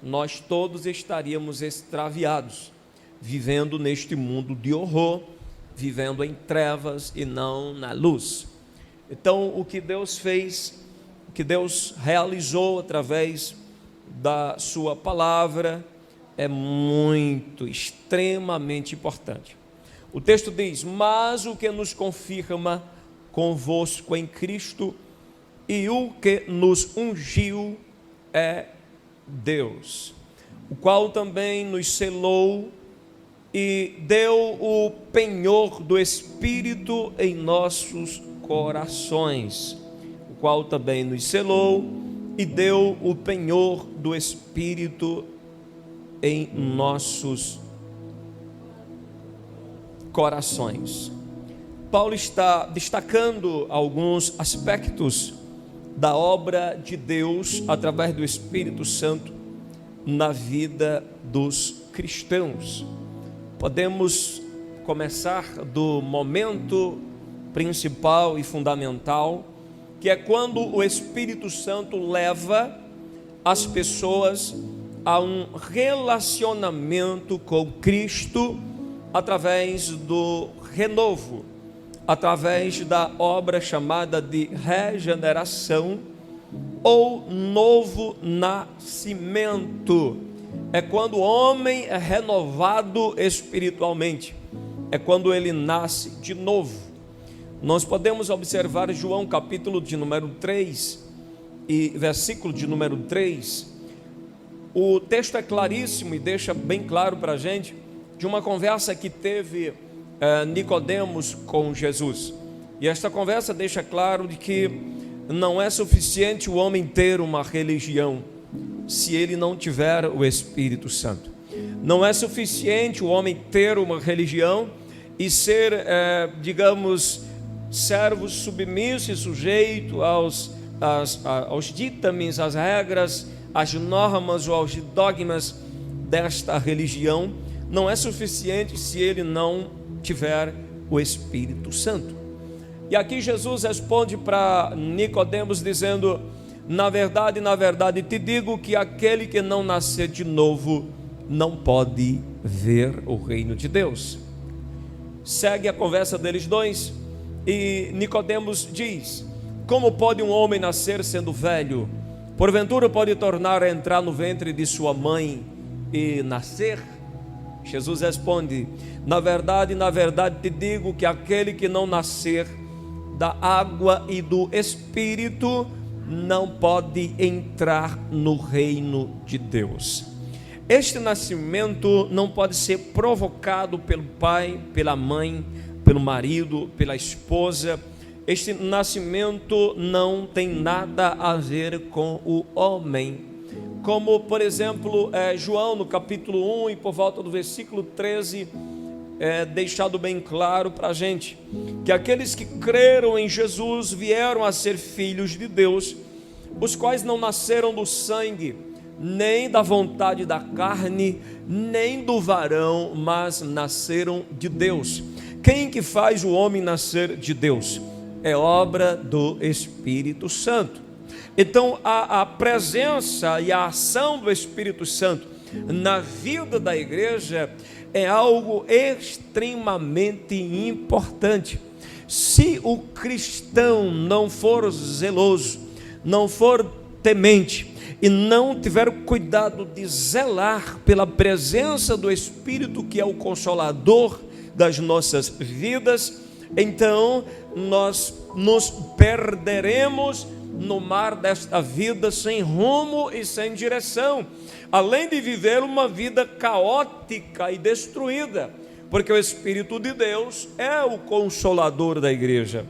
nós todos estaríamos extraviados, vivendo neste mundo de horror, vivendo em trevas e não na luz. Então, o que Deus fez, o que Deus realizou através da sua palavra é muito, extremamente importante. O texto diz: mas o que nos confirma convosco em Cristo e o que nos ungiu é Deus, o qual também nos selou e deu o penhor do Espírito em nossos corações, o qual também nos selou e deu o penhor do Espírito em nossos corações. Paulo está destacando alguns aspectos da obra de Deus através do Espírito Santo na vida dos cristãos. Podemos começar do momento principal e fundamental, que é quando o Espírito Santo leva as pessoas a um relacionamento com Cristo através do renovo, através da obra chamada de regeneração ou novo nascimento. É quando o homem é renovado espiritualmente, é quando ele nasce de novo. Nós podemos observar João capítulo de número 3 e versículo de número 3. O texto é claríssimo e deixa bem claro para a gente de uma conversa que teve Nicodemos com Jesus. E esta conversa deixa claro de que não é suficiente o homem ter uma religião se ele não tiver o Espírito Santo. Não é suficiente o homem ter uma religião e ser, digamos, servo submisso e sujeito aos ditames, às regras, às normas ou aos dogmas desta religião. Não é suficiente se ele não tiver o Espírito Santo. E aqui Jesus responde para Nicodemos dizendo: na verdade, te digo que aquele que não nascer de novo não pode ver o reino de Deus. Segue a conversa deles dois e Nicodemos diz: como pode um homem nascer sendo velho? Porventura pode tornar a entrar no ventre de sua mãe e nascer? Jesus responde: na verdade te digo que aquele que não nascer da água e do Espírito não pode entrar no reino de Deus. Este nascimento não pode ser provocado pelo pai, pela mãe, pelo marido, pela esposa. Este nascimento não tem nada a ver com o homem. Como, por exemplo, João no capítulo 1 e por volta do versículo 13, deixado bem claro para a gente, que aqueles que creram em Jesus vieram a ser filhos de Deus, os quais não nasceram do sangue, nem da vontade da carne, nem do varão, mas nasceram de Deus. Quem que faz o homem nascer de Deus? É obra do Espírito Santo. Então a presença e a ação do Espírito Santo na vida da igreja é algo extremamente importante. Se o cristão não for zeloso, não for temente e não tiver cuidado de zelar pela presença do Espírito, que é o consolador das nossas vidas, então nós nos perderemos no mar desta vida sem rumo e sem direção, além de viver uma vida caótica e destruída, porque o Espírito de Deus é o consolador da igreja.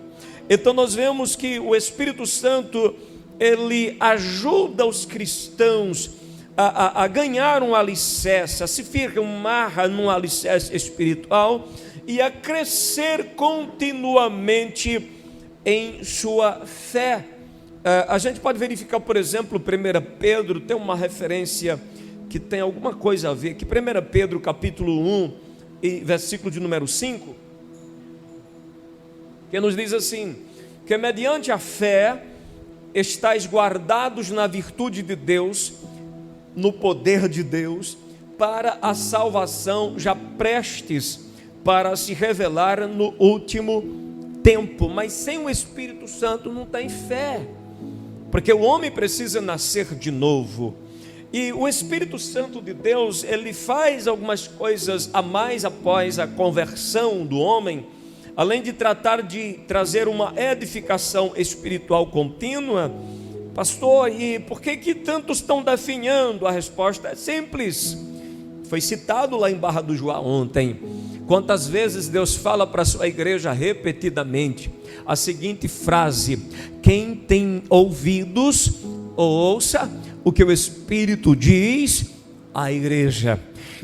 Então nós vemos que o Espírito Santo, ele ajuda os cristãos a ganhar um alicerce, a se firmar num alicerce espiritual e a crescer continuamente em sua fé. A gente pode verificar, por exemplo, 1 Pedro, tem uma referência que tem alguma coisa a ver, que 1 Pedro capítulo 1 e versículo de número 5, que nos diz assim, que mediante a fé estáis guardados na virtude de Deus no poder de Deus para a salvação já prestes para se revelar no último tempo. Mas sem o Espírito Santo não tem fé, porque o homem precisa nascer de novo. E o Espírito Santo de Deus, ele faz algumas coisas a mais após a conversão do homem, além de tratar de trazer uma edificação espiritual contínua. Pastor, e por que tantos estão definhando? A resposta é simples. Foi citado lá em Barra do Joá ontem. Quantas vezes Deus fala para a sua igreja repetidamente a seguinte frase: quem tem ouvidos, ouça o que o Espírito diz à igreja.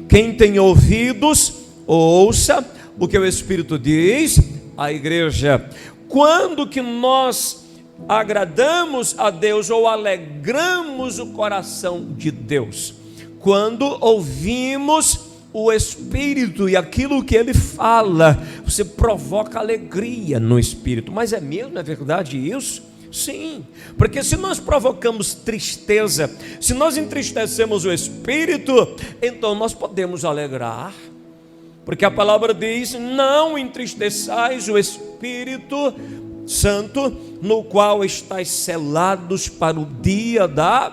Quem tem ouvidos, ouça o que o Espírito diz à igreja. Quando que nós agradamos a Deus ou alegramos o coração de Deus? Quando ouvimos o Espírito e aquilo que Ele fala, você provoca alegria no Espírito. Mas é mesmo, é verdade isso? Sim, porque se nós provocamos tristeza, se nós entristecemos o Espírito, então nós podemos alegrar, porque a palavra diz: não entristeçais o Espírito Santo, no qual estáis selados para o dia da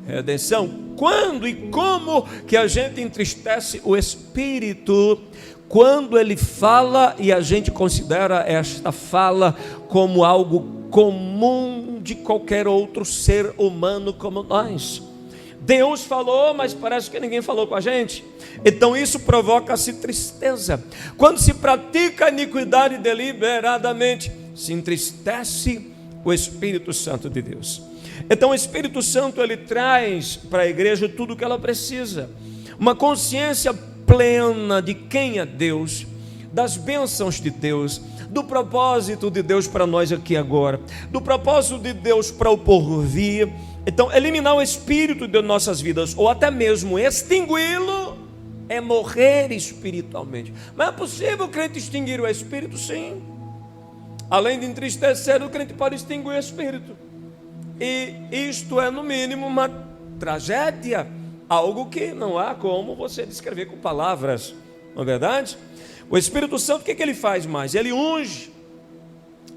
redenção. Quando e como que a gente entristece o Espírito? Quando ele fala e a gente considera esta fala como algo comum de qualquer outro ser humano como nós. Deus falou, mas parece que ninguém falou com a gente. Então isso provoca-se tristeza. Quando se pratica a iniquidade deliberadamente, se entristece o Espírito Santo de Deus. Então o Espírito Santo, ele traz para a igreja tudo o que ela precisa. Uma consciência plena de quem é Deus, das bênçãos de Deus, do propósito de Deus para nós aqui agora, do propósito de Deus para o porvir. Então, eliminar o Espírito de nossas vidas, ou até mesmo extingui-lo, é morrer espiritualmente. Mas é possível o crente extinguir o Espírito? Sim. Além de entristecer, o crente pode extinguir o Espírito. E isto é, no mínimo, uma tragédia, algo que não há como você descrever com palavras, não é verdade? O Espírito Santo, o que ele faz mais? Ele unge,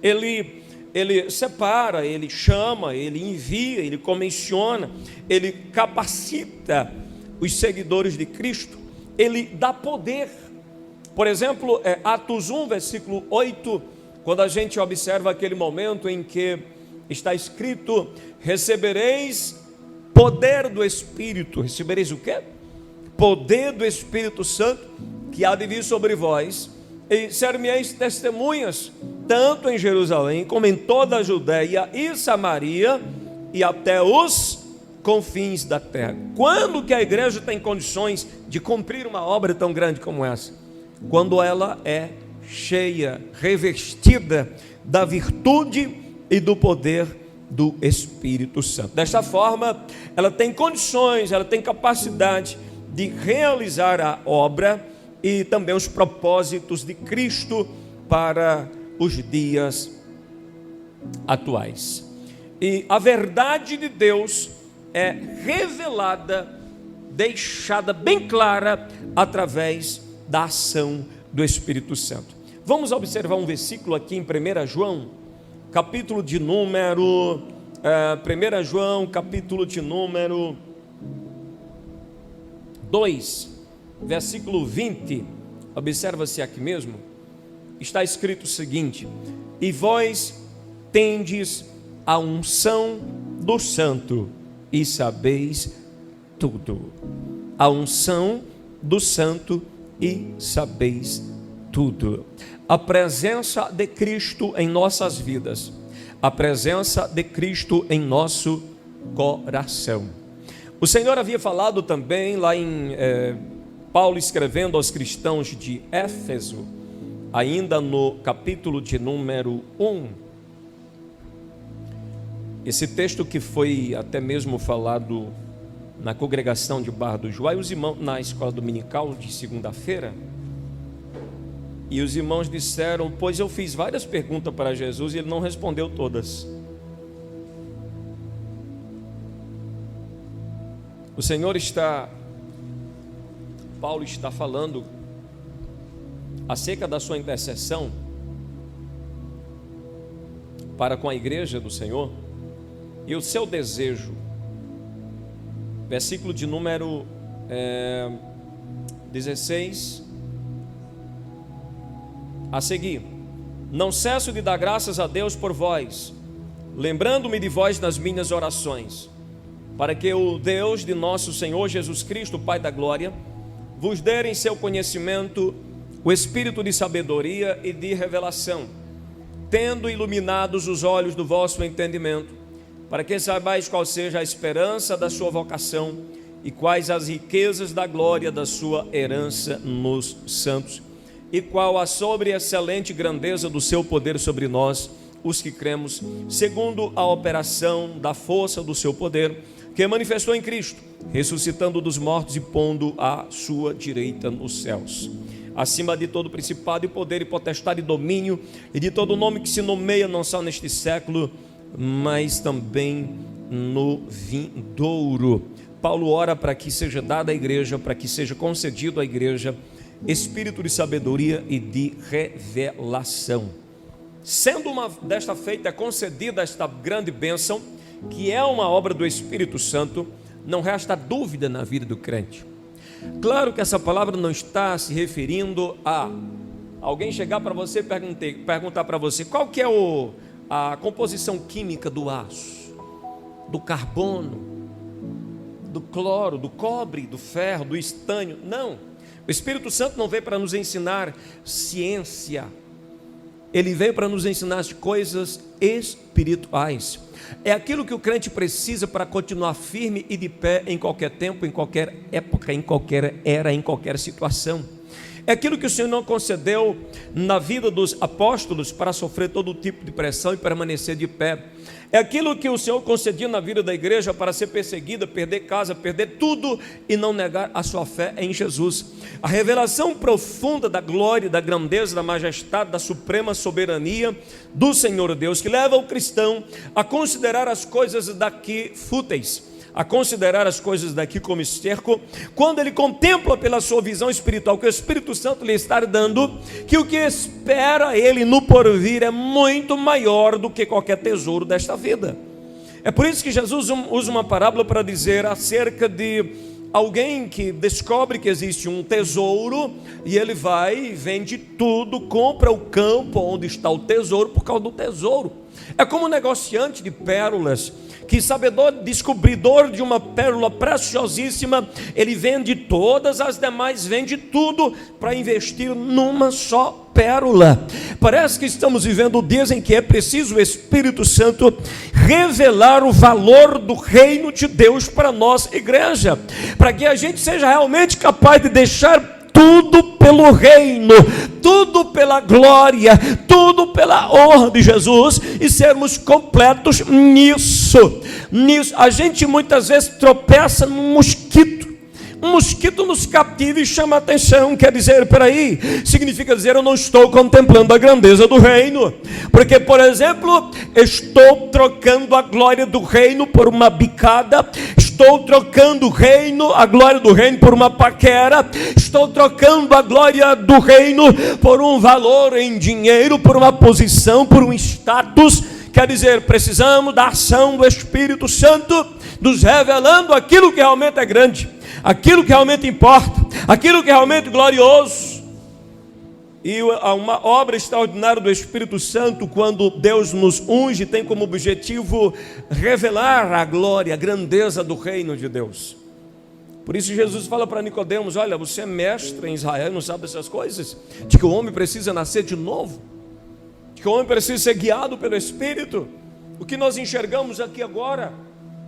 ele separa, ele chama, ele envia, ele comissiona, ele capacita os seguidores de Cristo, ele dá poder. Por exemplo, Atos 1, versículo 8, quando a gente observa aquele momento em que está escrito: recebereis poder do Espírito. Recebereis o quê? Poder do Espírito Santo, que há de vir sobre vós, e ser-me-eis testemunhas, tanto em Jerusalém, como em toda a Judéia e Samaria, e até os confins da terra. Quando que a igreja tem condições de cumprir uma obra tão grande como essa? Quando ela é cheia, revestida da virtude e do poder do Espírito Santo. Desta forma, ela tem condições, ela tem capacidade de realizar a obra e também os propósitos de Cristo para os dias atuais. E a verdade de Deus é revelada, deixada bem clara através da ação do Espírito Santo. Vamos observar um versículo aqui em 1 João, capítulo de número 1 João, capítulo de número 2, versículo 20, observa-se aqui mesmo, está escrito o seguinte: e vós tendes a unção do Santo e sabeis tudo. A unção do Santo e sabeis tudo. A presença de Cristo em nossas vidas, a presença de Cristo em nosso coração. O Senhor havia falado também lá em Paulo escrevendo aos cristãos de Éfeso, ainda no capítulo de número 1, esse texto que foi até mesmo falado na congregação de Barra do Joá, e os irmãos na escola dominical de segunda-feira, e os irmãos disseram: pois eu fiz várias perguntas para Jesus e ele não respondeu todas. Paulo está falando acerca da sua intercessão para com a igreja do Senhor e o seu desejo. Versículo de número 16 a seguir: não cesso de dar graças a Deus por vós, lembrando-me de vós nas minhas orações, para que o Deus de nosso Senhor Jesus Cristo, Pai da glória, vos dê em seu conhecimento o espírito de sabedoria e de revelação, tendo iluminados os olhos do vosso entendimento, para que saibais qual seja a esperança da sua vocação e quais as riquezas da glória da sua herança nos santos, e qual a sobre-excelente grandeza do seu poder sobre nós, os que cremos, segundo a operação da força do seu poder, que manifestou em Cristo, ressuscitando dos mortos e pondo à sua direita nos céus, acima de todo principado e poder e potestade e domínio, e de todo nome que se nomeia, não só neste século, mas também no vindouro. Paulo ora para que seja dada à igreja, para que seja concedido à igreja espírito de sabedoria e de revelação. Sendo desta feita concedida esta grande bênção, que é uma obra do Espírito Santo, não resta dúvida na vida do crente. Claro que essa palavra não está se referindo a alguém chegar para você e perguntar para você qual que é a composição química do aço, do carbono, do cloro, do cobre, do ferro, do estânio. Não, o Espírito Santo não veio para nos ensinar ciência, ele veio para nos ensinar as coisas espirituais. É aquilo que o crente precisa para continuar firme e de pé em qualquer tempo, em qualquer época, em qualquer era, em qualquer situação. É aquilo que o Senhor não concedeu na vida dos apóstolos para sofrer todo tipo de pressão e permanecer de pé. É aquilo que o Senhor concedia na vida da igreja para ser perseguida, perder casa, perder tudo e não negar a sua fé em Jesus. A revelação profunda da glória, da grandeza, da majestade, da suprema soberania do Senhor Deus, que leva o cristão a considerar as coisas daqui fúteis, a considerar as coisas daqui como esterco, quando ele contempla pela sua visão espiritual que o Espírito Santo lhe está dando, que o que espera ele no porvir é muito maior do que qualquer tesouro desta vida. É por isso que Jesus usa uma parábola para dizer acerca de alguém que descobre que existe um tesouro e ele vai, vende tudo, compra o campo onde está o tesouro por causa do tesouro. É como um negociante de pérolas, que sabedor, descobridor de uma pérola preciosíssima, ele vende todas as demais, vende tudo para investir numa só pérola. Parece que estamos vivendo dias em que é preciso o Espírito Santo revelar o valor do reino de Deus para nós, igreja, para que a gente seja realmente capaz de deixar tudo pelo reino, tudo pela glória, tudo pela honra de Jesus e sermos completos nisso. A gente muitas vezes tropeça num mosquito. Um mosquito nos cativa e chama a atenção. Quer dizer, peraí, significa dizer eu não estou contemplando a grandeza do reino, porque, por exemplo, estou trocando a glória do reino por uma bicada, estou trocando o reino, a glória do reino por uma paquera, estou trocando a glória do reino por um valor em dinheiro, por uma posição, por um status. Quer dizer, precisamos da ação do Espírito Santo nos revelando aquilo que realmente é grande, aquilo que realmente importa, aquilo que é realmente glorioso. E uma obra extraordinária do Espírito Santo, quando Deus nos unge, tem como objetivo revelar a glória, a grandeza do reino de Deus. Por isso Jesus fala para Nicodemos: olha, você é mestre em Israel e não sabe essas coisas, de que o homem precisa nascer de novo, de que o homem precisa ser guiado pelo Espírito. O que nós enxergamos aqui agora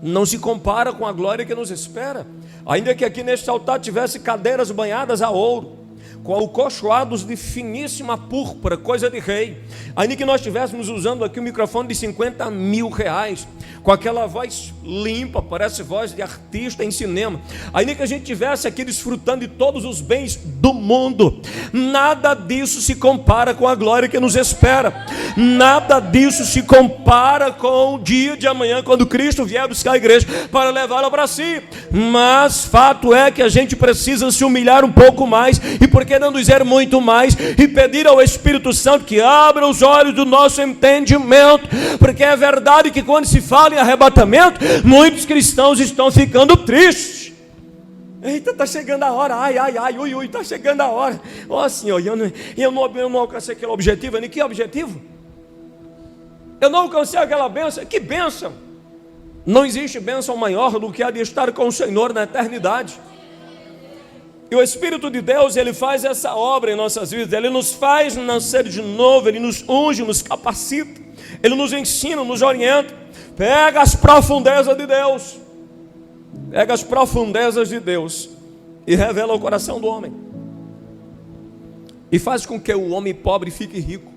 não se compara com a glória que nos espera. Ainda que aqui neste altar tivesse cadeiras banhadas a ouro, alcochoados de finíssima púrpura, coisa de rei. Ainda que nós estivéssemos usando aqui um microfone de 50 mil reais, com aquela voz limpa, parece voz de artista em cinema, ainda que a gente estivesse aqui desfrutando de todos os bens do mundo, nada disso se compara com a glória que nos espera. Nada disso se compara com o dia de amanhã, quando Cristo vier buscar a igreja para levá-la para si. Mas fato é que a gente precisa se humilhar um pouco mais, e por que não dizer muito mais, e pedir ao Espírito Santo que abra os olhos do nosso entendimento, porque é verdade que quando se fala em arrebatamento, muitos cristãos estão ficando tristes. Eita, está chegando a hora, ai, está chegando a hora. Ó Senhor, eu não alcancei aquele objetivo. Nem que objetivo? Eu não alcancei aquela bênção. Que bênção? Não existe bênção maior do que a de estar com o Senhor na eternidade. E o Espírito de Deus, Ele faz essa obra em nossas vidas. Ele nos faz nascer de novo, Ele nos unge, nos capacita, Ele nos ensina, nos orienta. Pega as profundezas de Deus, pega as profundezas de Deus e revela o coração do homem, e faz com que o homem pobre fique rico.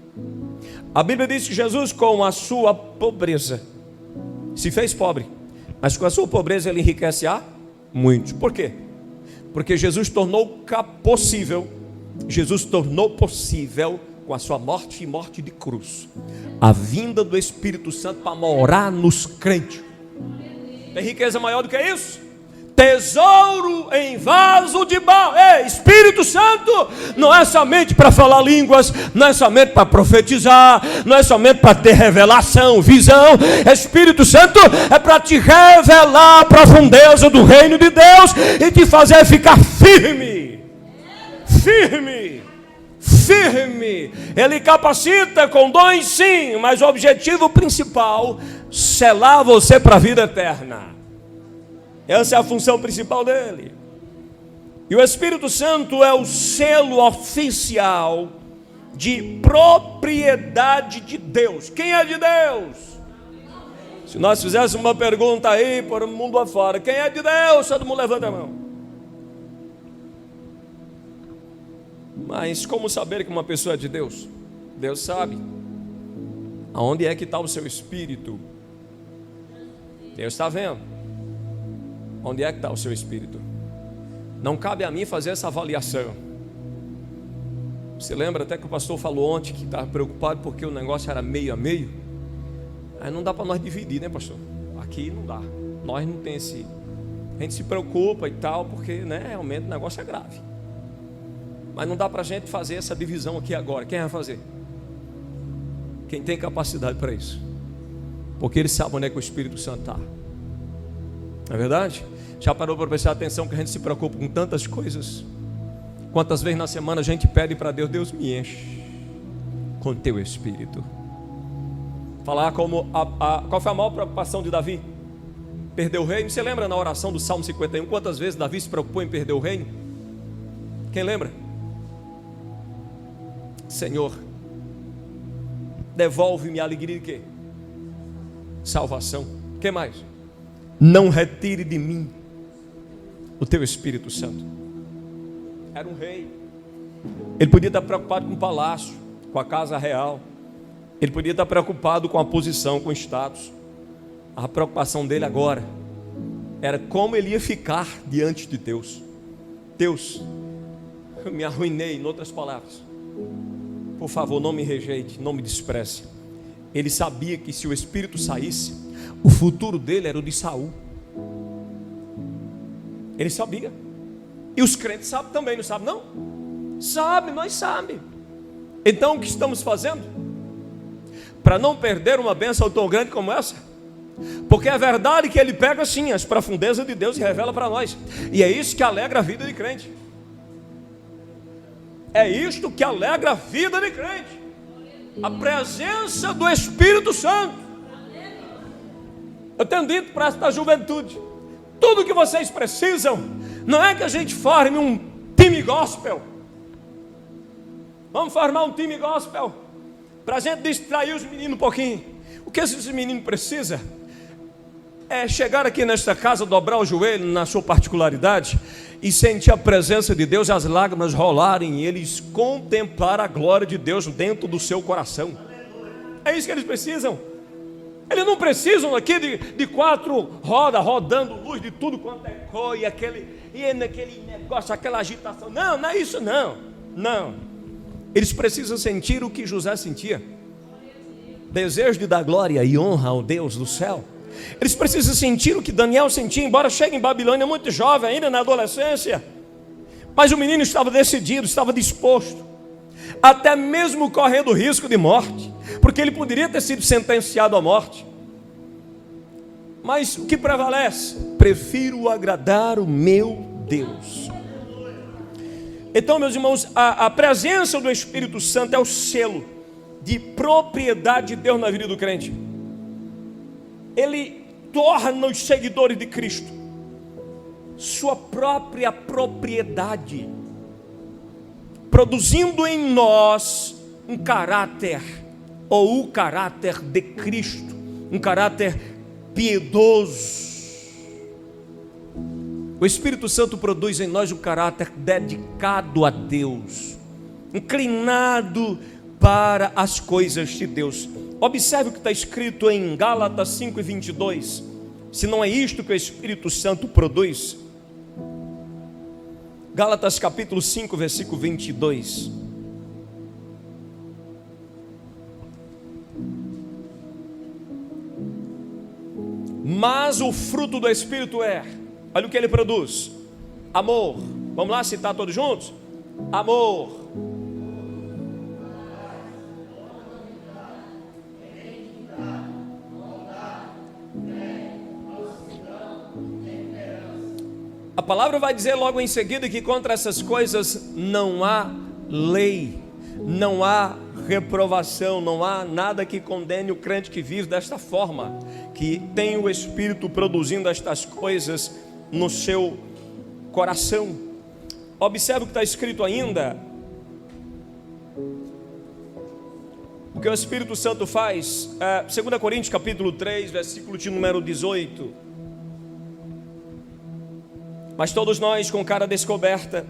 A Bíblia diz que Jesus, com a sua pobreza, se fez pobre, mas com a sua pobreza Ele enriquece a muitos. Por quê? Porque Jesus tornou possível, com a sua morte e morte de cruz, a vinda do Espírito Santo para morar nos crentes. Tem riqueza maior do que isso? Tesouro em vaso de barro. Ei, Espírito Santo não é somente para falar línguas, não é somente para profetizar, não é somente para ter revelação, visão. Espírito Santo é para te revelar a profundeza do reino de Deus e te fazer ficar firme. Ele capacita com dons, sim, mas o objetivo principal, selar você para a vida eterna. Essa é a função principal dele. E o Espírito Santo é o selo oficial de propriedade de Deus. Quem é de Deus? Se nós fizéssemos uma pergunta aí para o mundo afora, quem é de Deus? Todo mundo levanta a mão. Mas como saber que uma pessoa é de Deus? Deus sabe. Aonde é que está o seu espírito? Deus está vendo. Onde é que está o seu espírito? Não cabe a mim fazer essa avaliação. Você lembra até que o pastor falou ontem que estava preocupado porque o negócio era meio a meio? Aí não dá para nós dividir, né, pastor? Aqui não dá. Nós não tem esse... A gente se preocupa e tal, porque, né, realmente o negócio é grave. Mas não dá para a gente fazer essa divisão aqui agora. Quem vai fazer? Quem tem capacidade para isso. Porque ele sabe onde é que o Espírito Santo está. Não é verdade? Já parou para prestar atenção que a gente se preocupa com tantas coisas? Quantas vezes na semana a gente pede para Deus: Deus me enche com teu Espírito. Falar como qual foi a maior preocupação de Davi? Perder o reino. Você lembra na oração do Salmo 51? Quantas vezes Davi se preocupou em perder o reino? Quem lembra? Senhor, devolve-me a alegria de quê? Salvação. O que mais? Não retire de mim o teu Espírito Santo. Era um rei. Ele podia estar preocupado com o palácio, com a casa real. Ele podia estar preocupado com a posição, com o status. A preocupação dele agora era como ele ia ficar diante de Deus. Deus, eu me arruinei, em outras palavras. Por favor, não me rejeite, não me despreze. Ele sabia que se o Espírito saísse, o futuro dele era o de Saul. Ele sabia. E os crentes sabem também, não sabem não? Sabe, nós sabemos. Então o que estamos fazendo? Para não perder uma bênção tão grande como essa? Porque é verdade que ele pega assim as profundezas de Deus e revela para nós. E é isso que alegra a vida de crente. É isto que alegra a vida de crente. A presença do Espírito Santo. Eu tenho dito para esta juventude: tudo que vocês precisam não é que a gente forme um time gospel. Vamos formar um time gospel para a gente distrair os meninos um pouquinho. O que esses meninos precisam é chegar aqui nesta casa, dobrar o joelho na sua particularidade e sentir a presença de Deus, as lágrimas rolarem e eles contemplar a glória de Deus dentro do seu coração. É isso que eles precisam. Eles não precisam aqui de 4 rodas rodando luz de tudo quanto é cor e aquele negócio, aquela agitação. Não, não é isso não. Não. Eles precisam sentir o que José sentia. Desejo de dar glória e honra ao Deus do céu. Eles precisam sentir o que Daniel sentia, embora chegue em Babilônia muito jovem, ainda na adolescência. Mas o menino estava decidido, estava disposto, até mesmo correndo o risco de morte, porque ele poderia ter sido sentenciado à morte. Mas o que prevalece? Prefiro agradar o meu Deus. Então, meus irmãos, a presença do Espírito Santo é o selo de propriedade de Deus na vida do crente. Ele torna os seguidores de Cristo sua própria propriedade, produzindo em nós um caráter, ou o caráter de Cristo, um caráter piedoso. O Espírito Santo produz em nós um caráter dedicado a Deus, inclinado para as coisas de Deus. Observe o que está escrito em Gálatas 5:22. Se não é isto que o Espírito Santo produz. Gálatas capítulo 5, versículo 22. Mas o fruto do Espírito é, olha o que ele produz: amor. Vamos lá citar todos juntos? Amor, a palavra vai dizer logo em seguida que contra essas coisas não há lei, não há reprovação, não há nada que condene o crente que vive desta forma, que tem o Espírito produzindo estas coisas no seu coração. Observe o que está escrito ainda. O que o Espírito Santo faz, 2 Coríntios capítulo 3, versículo de número 18. Mas todos nós com cara descoberta,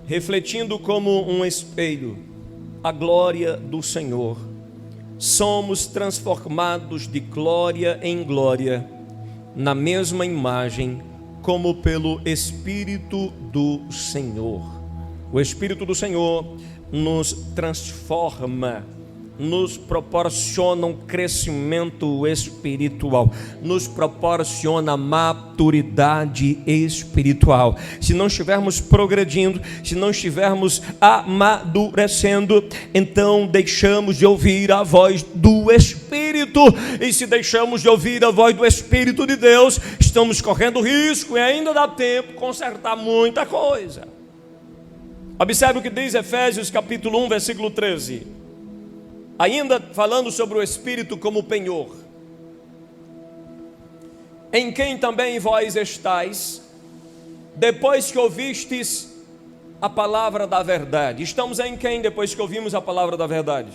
refletindo como um espelho a glória do Senhor, somos transformados de glória em glória, na mesma imagem, como pelo Espírito do Senhor. O Espírito do Senhor nos transforma, nos proporciona um crescimento espiritual, nos proporciona maturidade espiritual. Se não estivermos progredindo, se não estivermos amadurecendo, então deixamos de ouvir a voz do Espírito, e se deixamos de ouvir a voz do Espírito de Deus, estamos correndo risco, e ainda dá tempo de consertar muita coisa. Observe o que diz Efésios capítulo 1, versículo 13. Ainda falando sobre o Espírito como penhor, em quem também vós estáis, depois que ouvistes a palavra da verdade. Estamos em quem depois que ouvimos a palavra da verdade?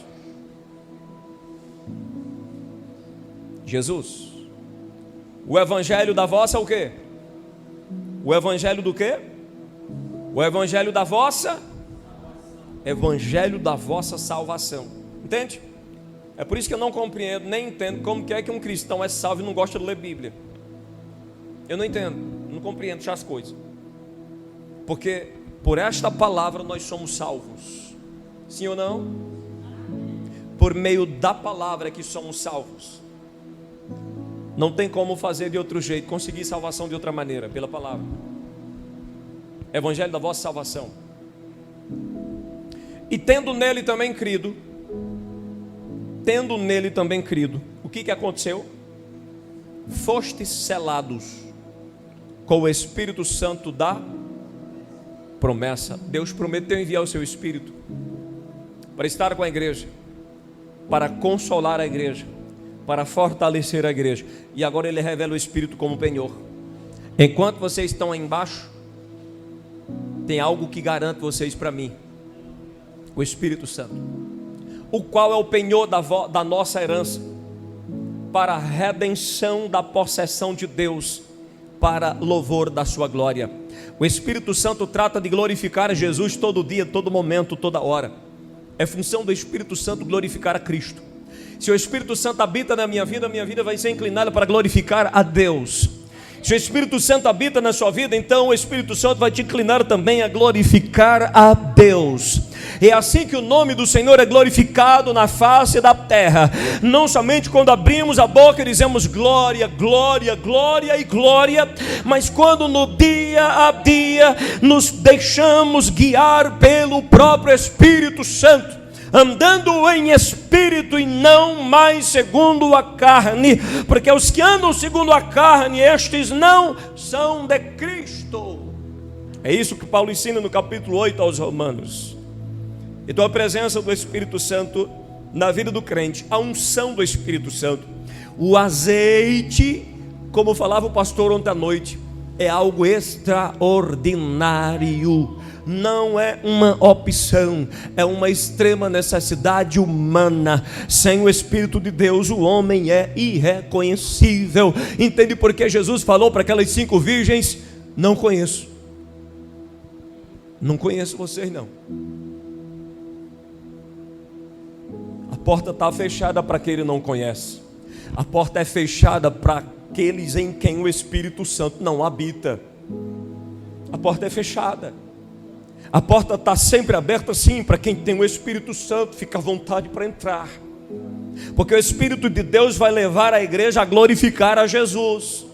Jesus. O evangelho da vossa o quê? O evangelho do quê? O evangelho da vossa? Evangelho da vossa salvação. Entende? É por isso que eu não compreendo, nem entendo como que é que um cristão é salvo e não gosta de ler Bíblia. Eu não entendo, não compreendo essas coisas. Porque por esta palavra nós somos salvos. Sim ou não? Por meio da palavra é que somos salvos. Não tem como fazer de outro jeito, conseguir salvação de outra maneira, pela palavra. Evangelho da vossa salvação. E tendo nele também crido, o que aconteceu? Fostes selados com o Espírito Santo da promessa. Deus prometeu enviar o seu Espírito para estar com a igreja, para consolar a igreja, para fortalecer a igreja. E agora Ele revela o Espírito como penhor. Enquanto vocês estão aí embaixo, tem algo que garante vocês para mim: o Espírito Santo, o qual é o penhor da nossa herança, para a redenção da possessão de Deus, para louvor da sua glória. O Espírito Santo trata de glorificar a Jesus todo dia, todo momento, toda hora. É função do Espírito Santo glorificar a Cristo. Se o Espírito Santo habita na minha vida vai ser inclinada para glorificar a Deus. Se o Espírito Santo habita na sua vida, então o Espírito Santo vai te inclinar também a glorificar a Deus. É assim que o nome do Senhor é glorificado na face da terra. Não somente quando abrimos a boca e dizemos glória, glória, glória e glória, mas quando no dia a dia nos deixamos guiar pelo próprio Espírito Santo, andando em espírito e não mais segundo a carne, porque os que andam segundo a carne, estes não são de Cristo. É isso que Paulo ensina no capítulo 8 aos Romanos. Então a presença do Espírito Santo na vida do crente, a unção do Espírito Santo, o azeite, como falava o pastor ontem à noite, é algo extraordinário. Não é uma opção, é uma extrema necessidade humana. Sem o Espírito de Deus, o homem é irreconhecível. Entende por que Jesus falou para aquelas 5 virgens: não conheço vocês não. A porta está fechada para quem ele não conhece. A porta é fechada para aqueles em quem o Espírito Santo não habita. A porta é fechada. A porta está sempre aberta, sim, para quem tem o Espírito Santo. Fica à vontade para entrar, porque o Espírito de Deus vai levar a igreja a glorificar a Jesus.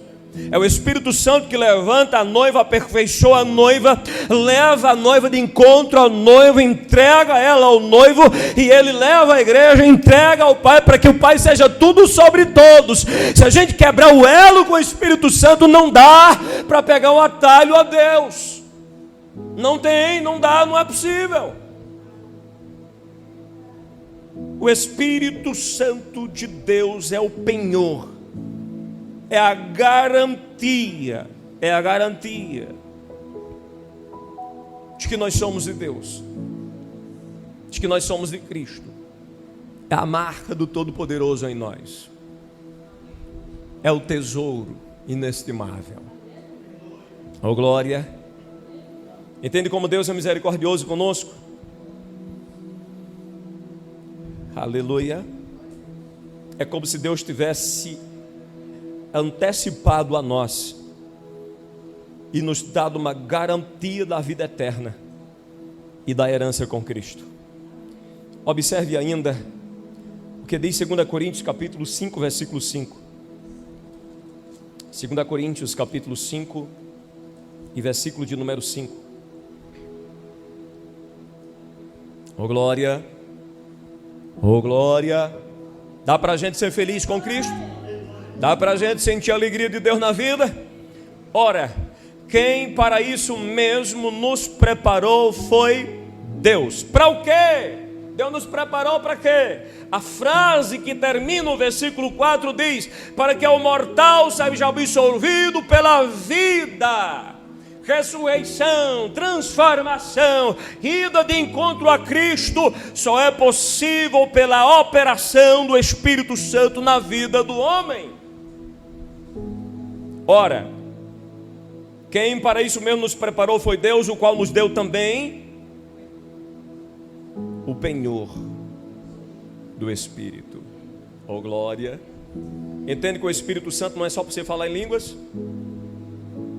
É o Espírito Santo que levanta a noiva, aperfeiçoa a noiva, leva a noiva de encontro ao noivo, entrega ela ao noivo, e ele leva a igreja, entrega ao Pai, para que o Pai seja tudo sobre todos. Se a gente quebrar o elo com o Espírito Santo, não dá para pegar um atalho a Deus. Não dá, não é possível. O Espírito Santo de Deus é o penhor, é a garantia de que nós somos de Deus, de que nós somos de Cristo. É a marca do Todo-Poderoso em nós, é o tesouro inestimável. Oh glória! Entende como Deus é misericordioso conosco? Aleluia! É como se Deus tivesse antecipado a nós e nos dado uma garantia da vida eterna e da herança com Cristo. Observe ainda o que diz 2 Coríntios capítulo 5, versículo 5. 2 Coríntios capítulo 5 e versículo de número 5. Oh glória, oh glória. Dá para a gente ser feliz com Cristo? Dá para a gente sentir a alegria de Deus na vida? Ora, quem para isso mesmo nos preparou foi Deus. Para o quê? Deus nos preparou para quê? A frase que termina o versículo 4 diz: para que o mortal seja absolvido pela vida. Ressurreição, transformação, ida de encontro a Cristo só é possível pela operação do Espírito Santo na vida do homem. Ora, quem para isso mesmo nos preparou foi Deus, o qual nos deu também o penhor do Espírito. Oh glória! Entende que o Espírito Santo não é só para você falar em línguas?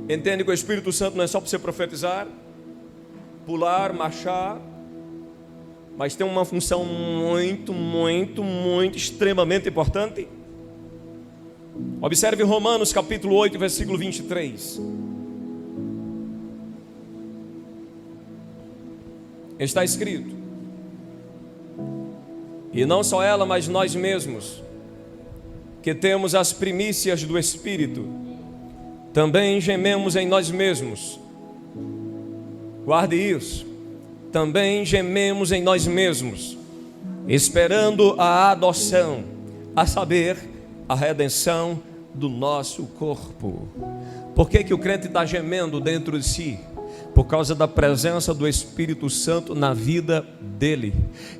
Entende que o Espírito Santo não é só para você profetizar, pular, marchar, mas tem uma função muito extremamente importante? Observe Romanos capítulo 8, versículo 23. Está escrito: e não só ela, mas nós mesmos, que temos as primícias do Espírito, também gememos em nós mesmos. Guarde isso. Também gememos em nós mesmos, esperando a adoção, a saber, a redenção do nosso corpo. Por que o crente está gemendo dentro de si? por causa da presença do Espírito Santo na vida dele,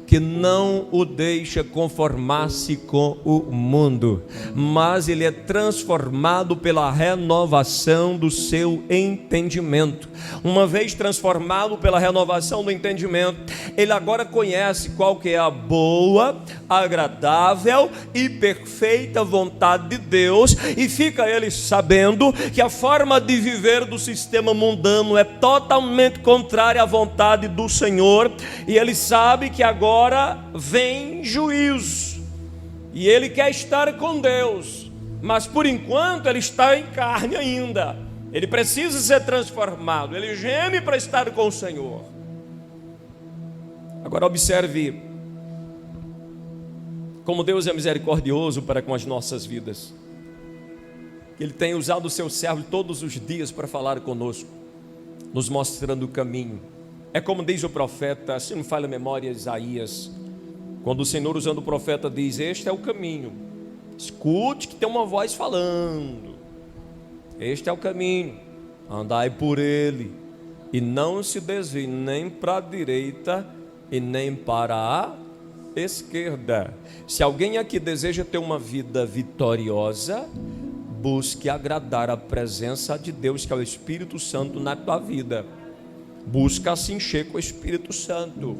que não o deixa conformar-se com o mundo, mas ele é transformado pela renovação do seu entendimento. Uma vez transformado pela renovação do entendimento, ele agora conhece qual que é a boa, agradável e perfeita vontade de Deus, e fica ele sabendo que a forma de viver do sistema mundano é totalmente contrária à vontade do Senhor, e ele sabe que agora vem juízo, e ele quer estar com Deus, mas por enquanto ele está em carne ainda. Ele precisa ser transformado, ele geme para estar com o Senhor. Agora observe como Deus é misericordioso para com as nossas vidas. Ele tem usado o seu servo todos os dias para falar conosco, nos mostrando o caminho. É como diz o profeta, se não me falha a memória, Isaías, quando o Senhor, usando o profeta, diz: este é o caminho, escute que tem uma voz falando, este é o caminho, andai por ele, e não se desvie nem para a direita e nem para a esquerda. Se alguém aqui deseja ter uma vida vitoriosa, busque agradar a presença de Deus, que é o Espírito Santo na tua vida. Busca se encher com o Espírito Santo.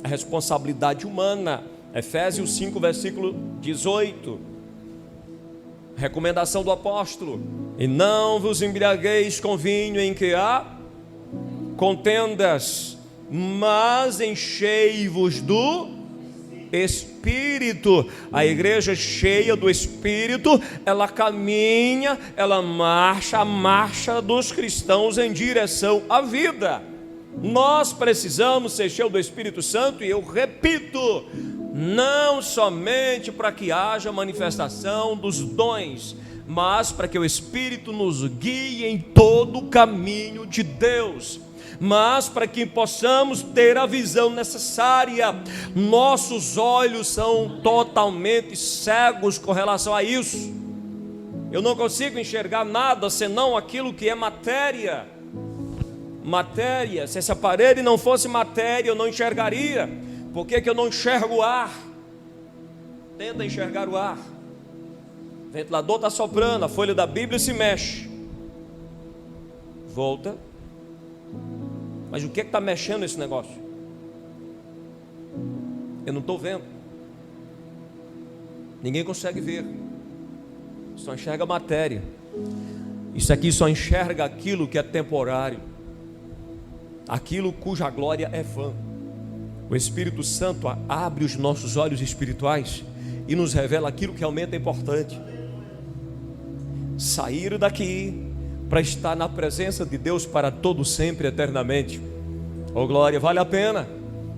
A responsabilidade humana, Efésios 5, versículo 18. Recomendação do apóstolo: e não vos embriagueis com vinho em que há contendas, mas enchei-vos do Espírito. A igreja cheia do Espírito, ela caminha, ela marcha, a marcha dos cristãos em direção à vida. Nós precisamos ser cheios do Espírito Santo, e eu repito, não somente para que haja manifestação dos dons, mas para que o Espírito nos guie em todo o caminho de Deus, mas para que possamos ter a visão necessária. Nossos olhos são totalmente cegos com relação a isso. Eu não consigo enxergar nada senão aquilo que é matéria. Matéria, se essa parede não fosse matéria, eu não enxergaria. Por que eu não enxergo o ar? Tenta enxergar o ar. O ventilador está soprando, a folha da Bíblia se mexe. Volta. Mas o que está mexendo nesse negócio? Eu não estou vendo. Ninguém consegue ver. Só enxerga a matéria. Isso aqui só enxerga aquilo que é temporário, aquilo cuja glória é vã. O Espírito Santo abre os nossos olhos espirituais e nos revela aquilo que realmente é importante. Sair daqui para estar na presença de Deus para todo sempre, eternamente. Oh glória, vale a pena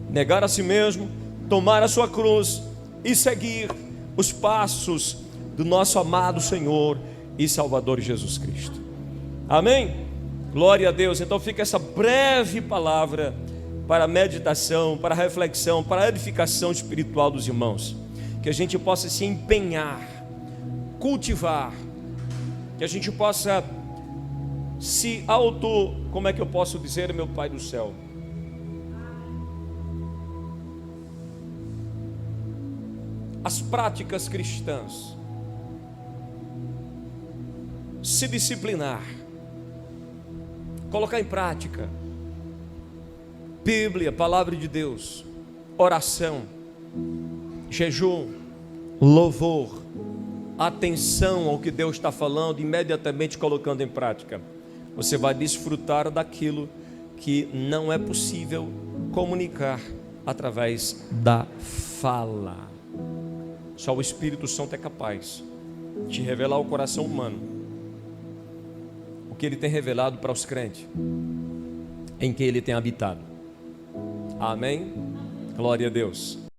negar a si mesmo, tomar a sua cruz e seguir os passos do nosso amado Senhor e Salvador Jesus Cristo. Amém? Glória a Deus. Então fica essa breve palavra para a meditação, para a reflexão, para a edificação espiritual dos irmãos. Que a gente possa se empenhar, cultivar, que a gente possa se como é que eu posso dizer, meu Pai do céu? As práticas cristãs, se disciplinar, colocar em prática Bíblia, palavra de Deus, oração, jejum, louvor, atenção ao que Deus está falando, imediatamente colocando em prática. Você vai desfrutar daquilo que não é possível comunicar através da fala. Só o Espírito Santo é capaz de revelar ao coração humano o que ele tem revelado para os crentes, em que ele tem habitado. Amém? Glória a Deus.